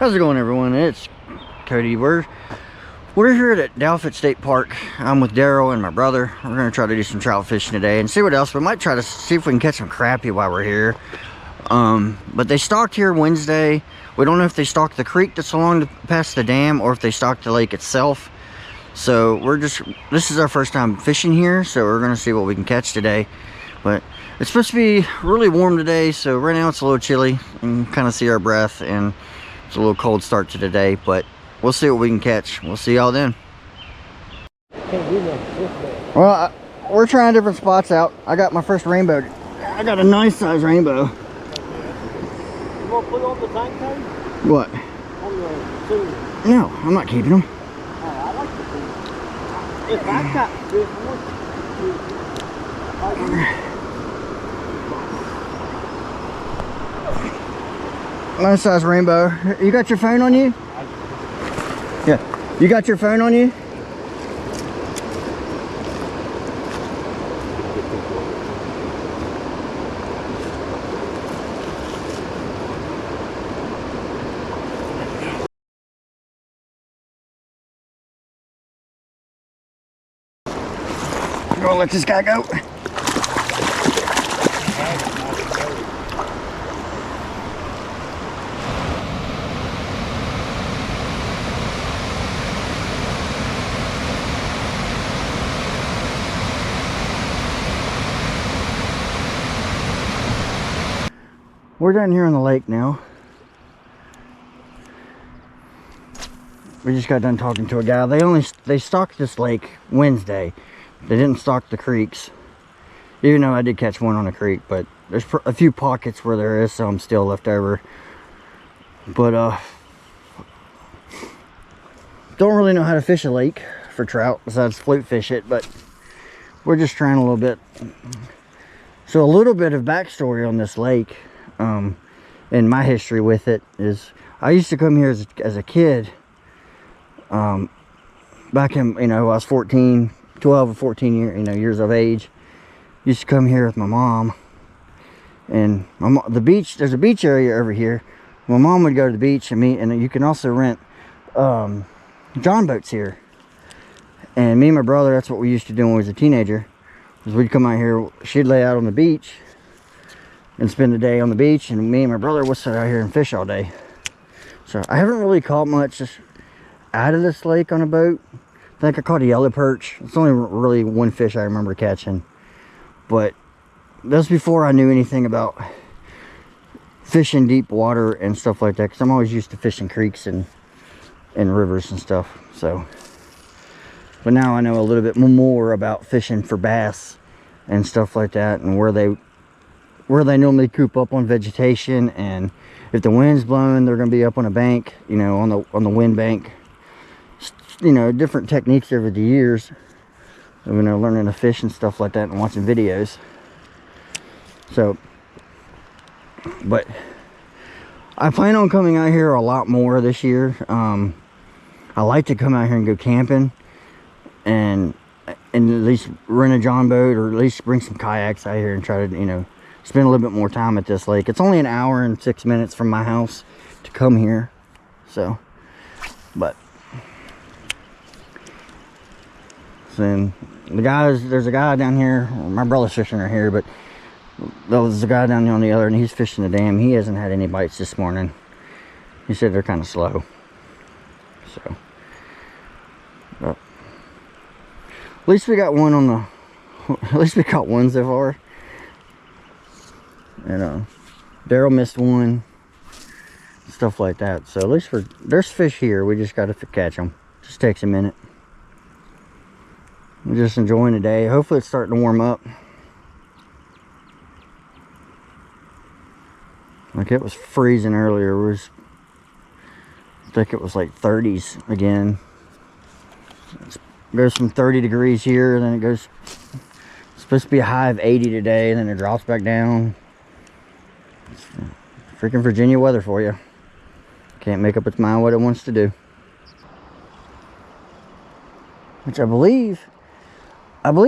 How's it going, everyone? It's Cody. We're here at Douthat State Park. I'm with Daryl and my brother. We're gonna try to do some trout fishing today and see what else. We might try to see if we can catch some crappie while we're here. But they stocked here Wednesday. We don't know if they stocked the creek that's along past the dam or if they stocked the lake itself. So this is our first time fishing here, so we're gonna see what we can catch today. But it's supposed to be really warm today, so right now it's a little chilly. You can kind of see our breath, and it's a little cold start to today, but we'll see what we can catch. We'll see y'all then. Well, we're trying different spots out. I got my first rainbow. I got a nice size rainbow. You want to put on the tank tag? What? On the tube. No, I'm not keeping them. Oh, I like the tube. If I got this one, nice size rainbow. You got your phone on you? Yeah. You got your phone on you? You gonna let this guy go? We're down here on the lake now. We just got done talking to a guy. They stocked this lake Wednesday. They didn't stock the creeks. Even though I did catch one on a creek, but there's a few pockets where there is some still left over. But don't really know how to fish a lake for trout besides float fish it, but we're just trying a little bit. So a little bit of backstory on this lake. And my history with it is I used to come here as a kid, back in, I was 12 or 14 years of age. Used to come here with my mom, and there's a beach area over here. My mom would go to the beach and you can also rent john boats here. And me and my brother, that's what we used to do when we was a teenager, is we'd come out here. She'd lay out on the beach and spend the day on the beach, and me and my brother would sit out here and fish all day. So I haven't really caught much out of this lake on a boat. I think I caught a yellow perch. It's only really one fish I remember catching, but that's before I knew anything about fishing deep water and stuff like that, because I'm always used to fishing creeks and rivers and stuff. So, but now I know a little bit more about fishing for bass and stuff like that, and where they normally coop up on vegetation, and if the wind's blowing, they're going to be up on a bank, on the wind bank. Different techniques over the years of learning to fish and stuff like that and watching videos. So, but I plan on coming out here a lot more this year. I like to come out here and go camping and at least rent a john boat, or at least bring some kayaks out here and try to spend a little bit more time at this lake. It's only an hour and 6 minutes from my house to come here. So, but then there's a guy down here. My brother's fishing right here, but there's a guy down there on the other, and he's fishing the dam. He hasn't had any bites this morning. He said they're kind of slow. So, but at least we got one at least we caught one so far. And Daryl missed one, stuff like that. So at least there's fish here. We just got to catch them. Just takes a minute. I'm just enjoying the day. Hopefully it's starting to warm up. Like, it was freezing earlier. I think it was like 30s again. It goes from 30 degrees here, and then it's supposed to be a high of 80 today, and then it drops back down. It's freaking Virginia weather for you. Can't make up its mind what it wants to do. Which I believe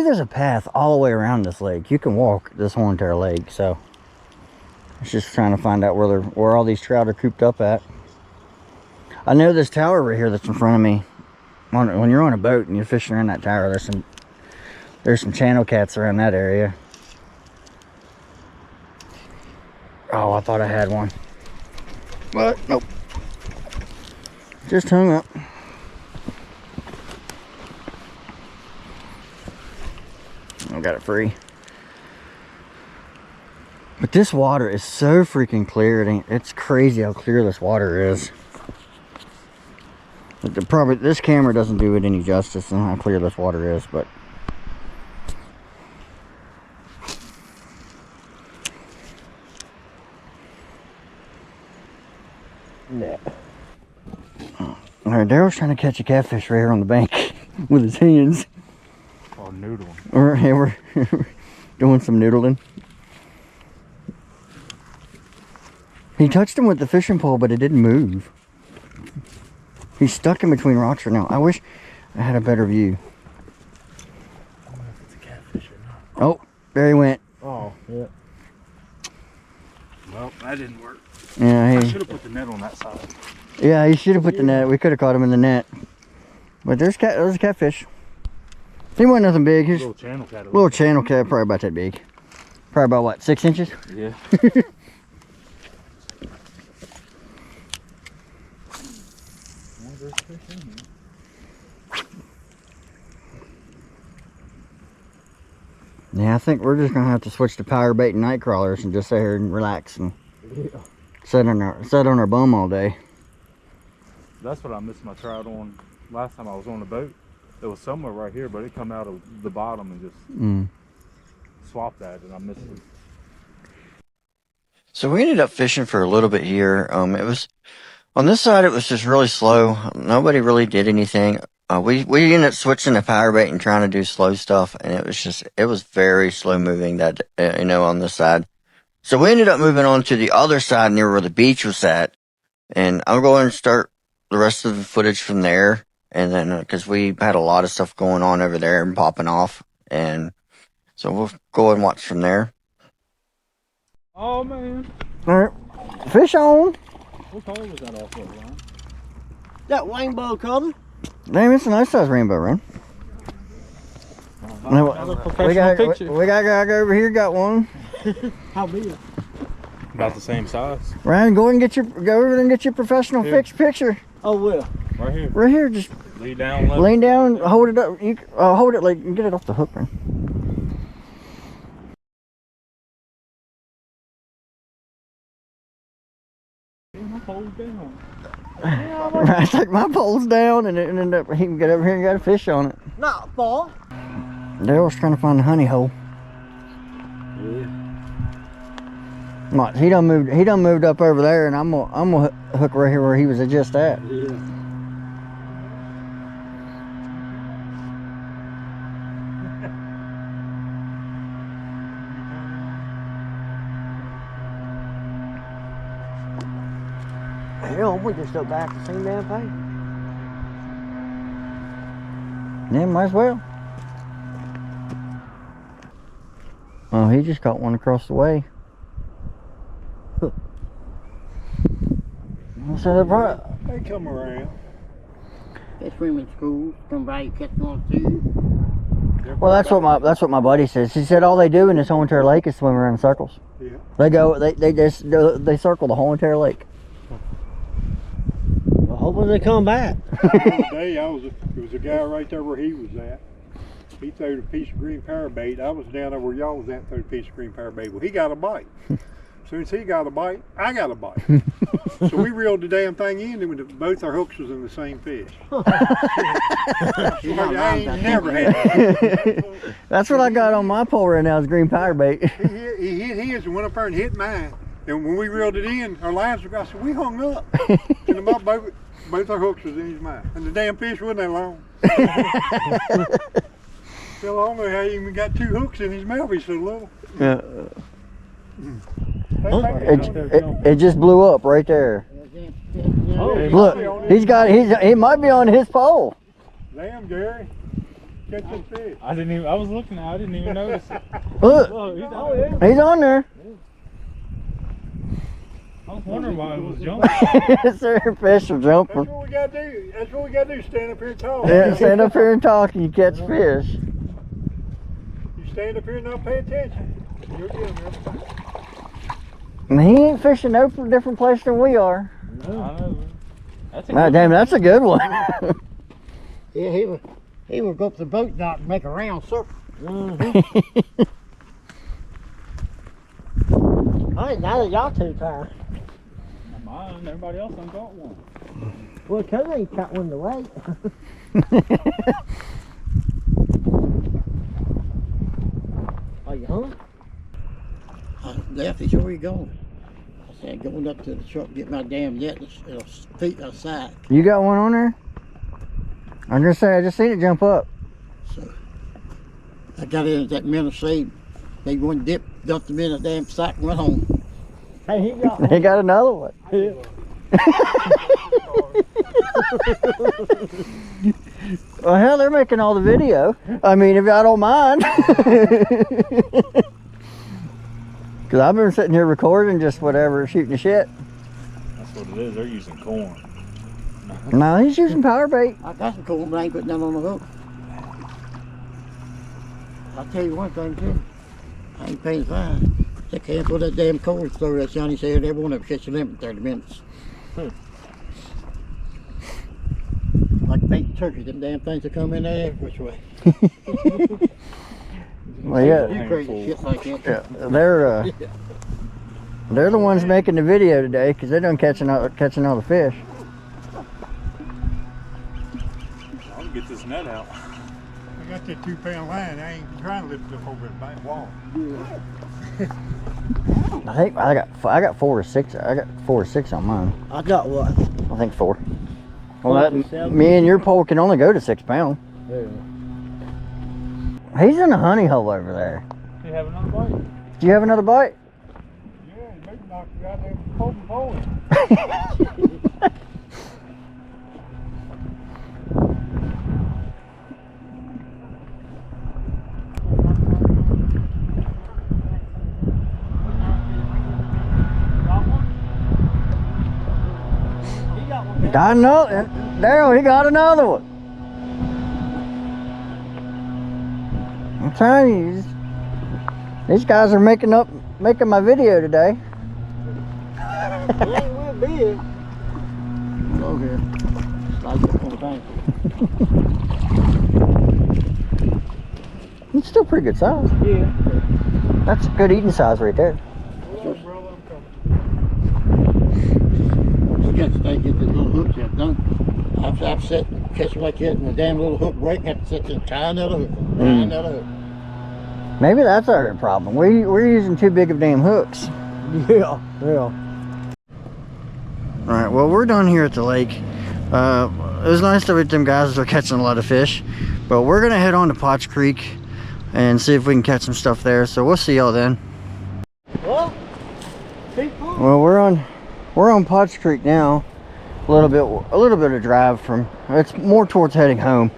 there's a path all the way around this lake. You can walk this whole entire lake. So it's just trying to find out where all these trout are cooped up at. I know this tower right here that's in front of me. When you're on a boat and you're fishing around that tower, there's some channel cats around that area. Oh, I thought I had one. But nope. Just hung up. I got it free. But this water is so freaking clear. It's crazy how clear this water is. Probably this camera doesn't do it any justice in how clear this water is, but Yeah. Alright, Daryl's trying to catch a catfish right here on the bank with his hands. Oh, noodling. We're doing some noodling. He touched him with the fishing pole, but it didn't move. He's stuck in between rocks right now. I wish I had a better view. I don't know if it's a catfish or not. Oh, there he went. Oh, yeah. Well, that didn't work. Yeah, I should have put the net on that side. Yeah, he should have put the net. We could have caught him in the net. But there's a catfish. He wasn't nothing big. He's Little channel cat. little channel cat, probably about that big. Probably about what, 6 inches? Yeah. Yeah, I think we're just gonna have to switch to power bait and night crawlers and just sit here and relax and sit on our bum all day. That's what I missed my trout on last time I was on the boat. It was somewhere right here, but it come out of the bottom and just swapped that, and I missed it. So we ended up fishing for a little bit here. It was on this side. It was just really slow. Nobody really did anything. We ended up switching to power bait and trying to do slow stuff, and it was very slow moving that on this side. So we ended up moving on to the other side near where the beach was at, and I'm going to start the rest of the footage from there, and then because we had a lot of stuff going on over there and popping off, and so we'll go and watch from there. Oh man! All right, fish on. What color was that off of, Ryan? That rainbow color. Damn, it's a nice size rainbow, Ron. Another professional picture. We got a guy over here got one. How big? About the same size. Ryan, go over there and get your professional picture. Oh well. Right here. Right here, just Lay down. lean down, hold it up. You hold it like and get it off the hook, man. My pole's down. I took my poles down and ended up he can get over here and got a fish on it. Not far. Daryl's trying to find the honey hole. Yeah. He done moved up over there, and I'm gonna hook right here where he was just at. Yeah. Hell, we just go back the same damn thing. Yeah, might as well. Oh, he just caught one across the way. So They come around. They swim in schools, come by, catch one too. well, that's what my buddy says. He said all they do in this whole entire lake is swim around in circles. Yeah. They circle the whole entire lake. Well, hopefully they come back. The other day, there was a guy right there where he was at. He threw a piece of green power bait. I was down there where y'all was at, threw a piece of green power bait. Well, he got a bite. As soon as he got a bite, I got a bite. So we reeled the damn thing in, and both our hooks was in the same fish. I ain't never had that. That's what I got on my pole right now is green power bait. He hit his and went up there and hit mine. And when we reeled it in, our lines were, I said, we hung up. And both our hooks was in his mouth. And the damn fish wasn't that long. So I don't know how he even got two hooks in his mouth, he's so little. It just blew up right there. Look, he might be on his pole. Damn, Gary. Catch that fish. I was looking at it, I didn't even notice it. Look, Oh, he's on there. I was wondering why it was jumping. Certain fish will jump. That's what we gotta do. That's what we gotta do. Stand up here and talk. Yeah, stand up here and talk and you catch fish. You stand up here and not pay attention. You're getting there. And he ain't fishing no different place than we are. I know. That's a Oh, good damn, that's a good one. Yeah, he would go up the boat dock and make a round circle. All right, now that y'all too tired. Mine, everybody else done got one. Well, cause I ain't got one to wait. Are you hungry? Daffy, where you going? I said, going up to the truck, get my damn net and a sack. You got one on there? I'm gonna say I just seen it jump up. So I got in at that minute shade. They one dip, dumped them in a damn sack and went home. Hey, He got another one. Well, hell, they're making all the video. I mean, if I don't mind. Because I've been sitting here recording just whatever, shooting the shit. That's what it is. They're using corn. No, he's using power bait. I got some corn, but I ain't putting none on the hook. I'll tell you one thing, too. I ain't paying fine. They can't put that damn cord through that Johnny said they won't ever catch a limit in 30 minutes. Like bait turkey, them damn things that come in there, which way? Well, yeah. You crazy shit like that. Yeah, they're the ones making the video today because they're done catching all the fish. I'll get this net out. I got that 2-pound line. I ain't trying to lift it up over the back wall. I think I got 4 or 6. I got 4 or 6 on mine. I got what? I think 4. Well, me and your pole can only go to 6 pound. Yeah. He's in a honey hole over there. Do you have another bite? Do you have another bite? Yeah, maybe knock you out there with the bowling. Got another. Daryl, he got another one. I'm telling you, these guys are making my video today. It ain't real big. Go here. Slide it on the bank. It's still pretty good size. Yeah. That's a good eating size right there. We got to stay get the little hooks there done. I've set catch like that and the damn little hook break and have to sit there and tie another hook. Tie another hook. Maybe that's our problem. We're using too big of damn hooks. Yeah. Alright, well, we're done here at the lake. It was nice to meet them guys that are catching a lot of fish. But we're going to head on to Potts Creek and see if we can catch some stuff there. So we'll see y'all then. Well, we're on Potts Creek now. A little bit of drive from. It's more towards heading home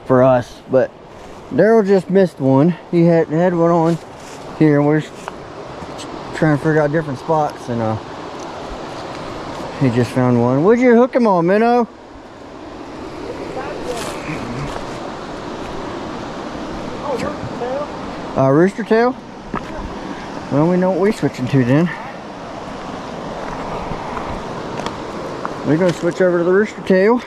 for us. But Daryl just missed one. He had one on here, and we're just trying to figure out different spots, and he just found one. What'd you hook him on, Minnow? Rooster tail? Well, we know what we're switching to then. We're gonna switch over to the rooster tail.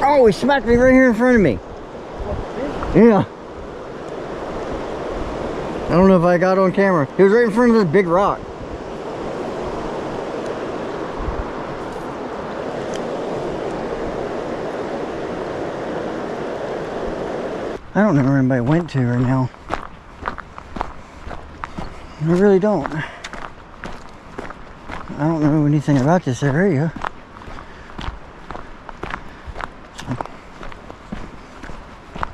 Oh, he smacked me right here in front of me. Yeah. I don't know if I got on camera. He was right in front of this big rock. I don't know where anybody went to right now. I really don't. I don't know anything about this area.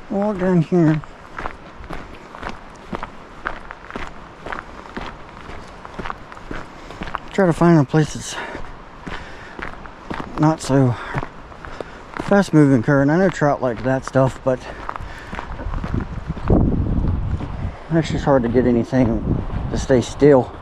Walk down here. try to find a place that's not so fast moving current. I know trout like that stuff, but it's just hard to get anything to stay still.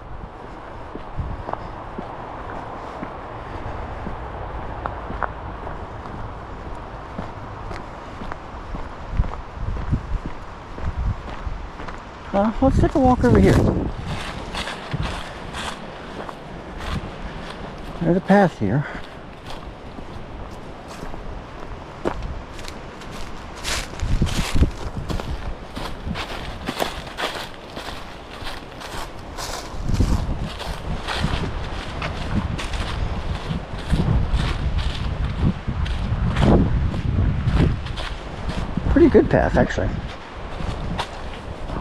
Let's take a walk over here. There's a path here. Pretty good path, actually.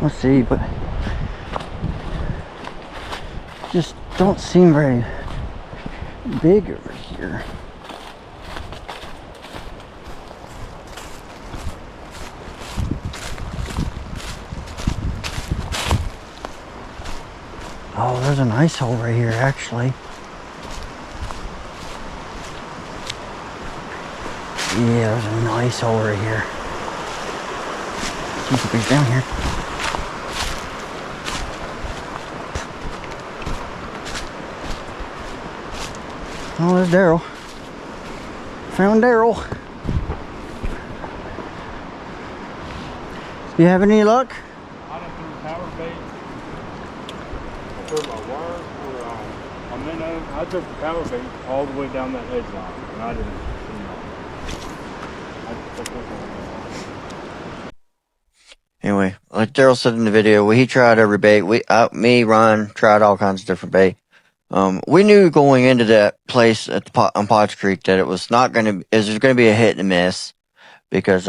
Let's see, but just don't seem very big over here. Oh, there's an ice hole right here, actually. Yeah, there's a nice hole right here. See if it's down here. Oh, there's Daryl. Found Daryl. You have any luck? I done threw power bait, threw my wire for a minnow. I took the power bait all the way down that edge line, and I didn't, Anyway, like Daryl said in the video, he tried every bait. Me, Ron, tried all kinds of different bait. We knew going into that place at on Potts Creek that it was not going to, it was going to be a hit and miss because,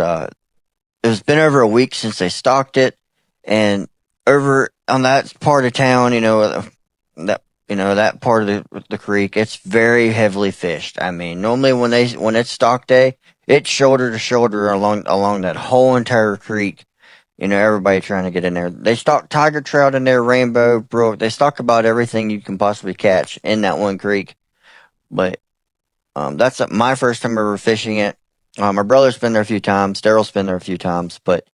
it's been over a week since they stocked it, and over on that part of town, that part of the creek, it's very heavily fished. I mean, normally when it's stock day, it's shoulder to shoulder along that whole entire creek. Everybody trying to get in there. They stock tiger trout in there, rainbow, brook. They stock about everything you can possibly catch in that one creek. But that's my first time ever fishing it. My brother's been there a few times. Daryl's been there a few times. But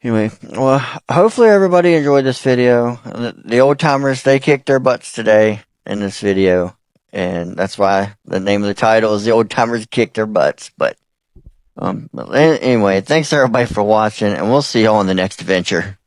anyway, well, hopefully everybody enjoyed this video. The old timers, they kicked their butts today in this video. And that's why the name of the title is The Old Timers Kicked Their Butts. But anyway, thanks everybody for watching, and we'll see you all on the next adventure.